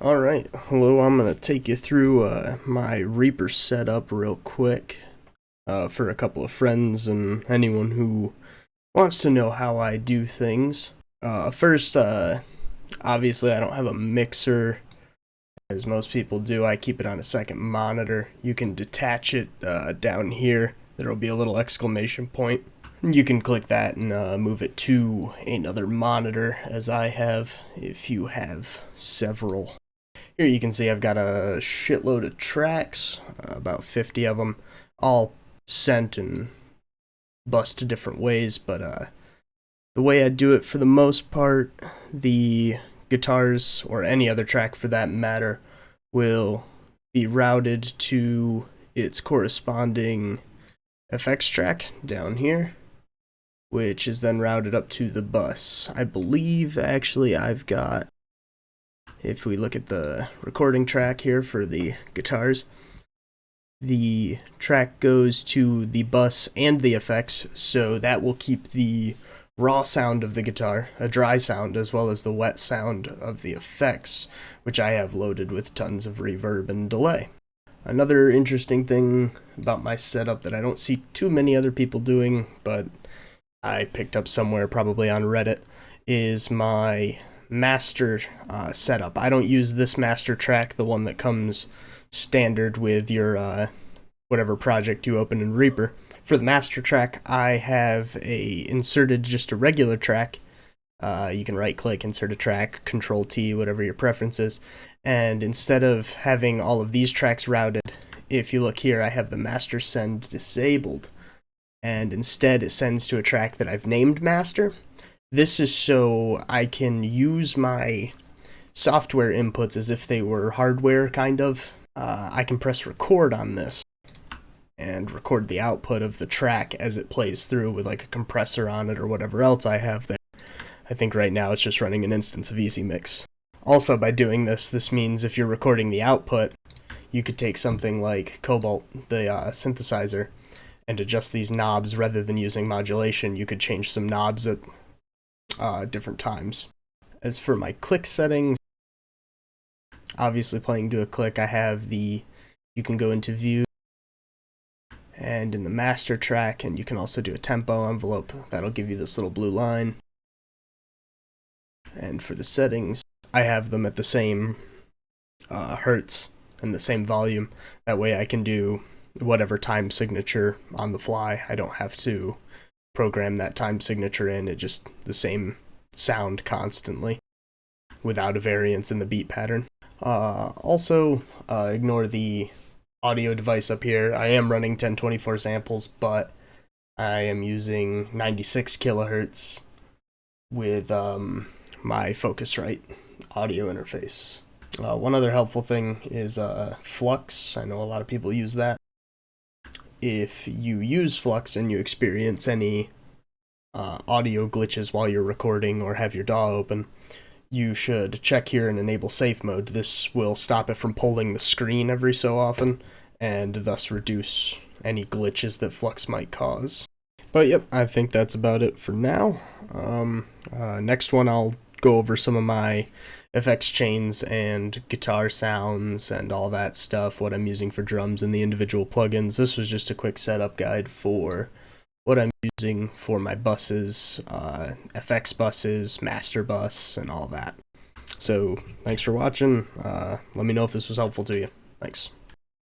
Alright, hello, I'm going to take you through my Reaper setup real quick for a couple of friends and anyone who wants to know how I do things. First, obviously I don't have a mixer as most people do. I keep it on a second monitor. You can detach it down here. There will be a little exclamation point. You can click that and move it to another monitor, as I have, if you have several. Here you can see I've got a shitload of tracks, about 50 of them, all sent and bussed different ways, but the way I do it for the most part, the guitars, or any other track for that matter, will be routed to its corresponding FX track down here, which is then routed up to the bus. I believe, actually, I've got, if we look at the recording track here for the guitars, the track goes to the bus and the effects, so that will keep the raw sound of the guitar, a dry sound, as well as the wet sound of the effects, which I have loaded with tons of reverb and delay. Another interesting thing about my setup that I don't see too many other people doing, but I picked up somewhere, probably on Reddit, is my master setup. I don't use this master track, the one that comes standard with your whatever project you open in Reaper. For the master track, I have inserted just a regular track. You can right click, insert a track, Control T, whatever your preference is, and instead of having all of these tracks routed, if you look here, I have the master send disabled, and instead it sends to a track that I've named master. This is so I can use my software inputs as if they were hardware, kind of. I can press record on this and record the output of the track as it plays through with like a compressor on it or whatever else I have there. I think right now it's just running an instance of Easy Mix. Also, by doing this, this means if you're recording the output, you could take something like Cobalt, the synthesizer, and adjust these knobs rather than using modulation. You could change some knobs at different times. As for my click settings, obviously playing to a click, I have you can go into view, and in the master track, and you can also do a tempo envelope. That'll give you this little blue line. And for the settings, I have them at the same hertz and the same volume. That way I can do whatever time signature on the fly. I don't have to program that time signature in. It just the same sound constantly without a variance in the beat pattern. Also, ignore the audio device up here. I am running 1024 samples, but I am using 96 kilohertz with my Focusrite audio interface. One other helpful thing is Flux. I know a lot of people use that. If you use Flux and you experience any audio glitches while you're recording or have your DAW open, you should check here and enable safe mode. This will stop it from pulling the screen every so often, and thus reduce any glitches that Flux might cause. But yep, I think that's about it for now. Next one, I'll go over some of my FX chains and guitar sounds and all that stuff, what I'm using for drums and the individual plugins. This was just a quick setup guide for what I'm using for my buses, FX buses, master bus, and all that. So thanks for watching. Let me know if this was helpful to you. Thanks.